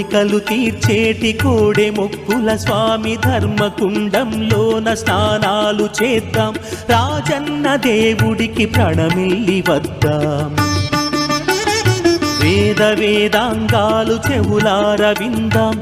కోరికలు తీర్చేటి కోడె మొక్కుల స్వామి ధర్మకుండంలోన స్నానాలు చేద్దాం, రాజన్న దేవుడికి ప్రణమిల్లి వద్దాం. వేద వేదాంగాలు చెవులార విందాం.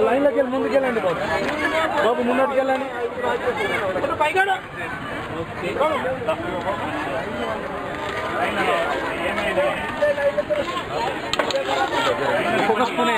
లైన్లోకి వెళ్ళి ముందుకెళ్ళండి బాబు. బాబు ముందుకు వెళ్ళండి. ఒక స్పూన్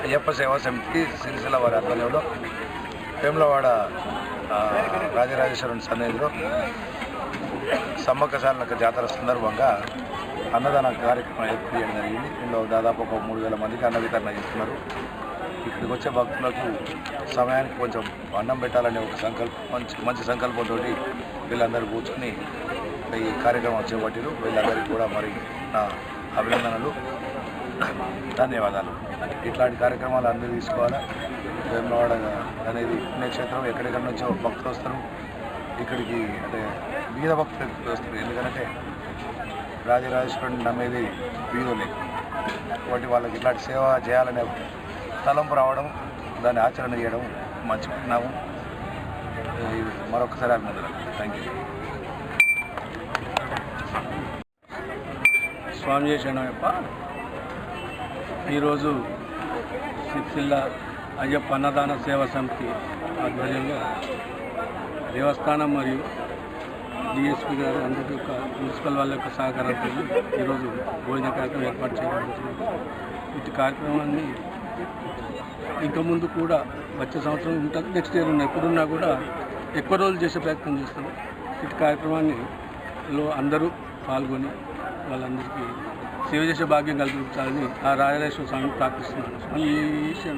అయ్యప్ప సేవా సమితి సిరిసిల్ల వారి ఆధ్వర్యంలో వేములవాడ రాజరాజేశ్వరుని సన్నిధిలో సమ్మక్క సారలక్క జాతర సందర్భంగా అన్నదాన కార్యక్రమం ఏర్పాటు చేయడం జరిగింది. ఇందులో దాదాపు ఒక 3000 మందికి అన్న వితరణ చేస్తున్నారు. ఇక్కడికి వచ్చే భక్తులకు సమయానికి కొంచెం అన్నం పెట్టాలనే ఒక మంచి సంకల్పంతో వీళ్ళందరూ కూర్చొని ఈ కార్యక్రమం చేపట్టారు. వీళ్ళందరికీ కూడా మరి నా అభినందనలు, ధన్యవాదాలు. ఇట్లాంటి కార్యక్రమాలు అందరూ తీసుకోవాలి. వేములవాడ అనేది పుణ్యక్షేత్రం. ఎక్కడెక్కడి నుంచో భక్తులు వస్తారు ఇక్కడికి, అంటే బీద భక్తులు వస్తారు. ఎందుకంటే రాజరాజేశ్వరుని నమ్మేది బీదులే కాబట్టి వాళ్ళకి ఇట్లాంటి సేవ చేయాలనే తలంపు రావడం, దాన్ని ఆచరణ చేయడం మంచి పరిణామం. మరొకసారి అభినందనలు. Thank you. స్వామి చేసానయ్యప్ప. ఈరోజు సిరిసిల్ల అయ్యప్ప అన్నదాన సేవా సమితి ఆధ్వర్యంలో దేవస్థానం మరియు డిఎస్పీ గారు అందరి యొక్క మున్సిపల్ వాళ్ళ యొక్క సహకారంతో ఈరోజు భోజన కార్యక్రమం ఏర్పాటు చేయడం. ఇటు కార్యక్రమాన్ని ఇంకా ముందు కూడా వచ్చే సంవత్సరం ఉంటుంది, నెక్స్ట్ ఇయర్ ఉన్నాయి, ఎప్పుడున్నా కూడా ఎక్కువ రోజులు చేసే ప్రయత్నం చేస్తాం. ఇటు కార్యక్రమాన్ని అందరూ పాల్గొని వాళ్ళందరికీ సేవ చేసే భాగ్యం కల్పించాలని ఆ రాజరాజేశ్వర స్వామిని ప్రార్థిస్తున్నాను. ఈ విషయం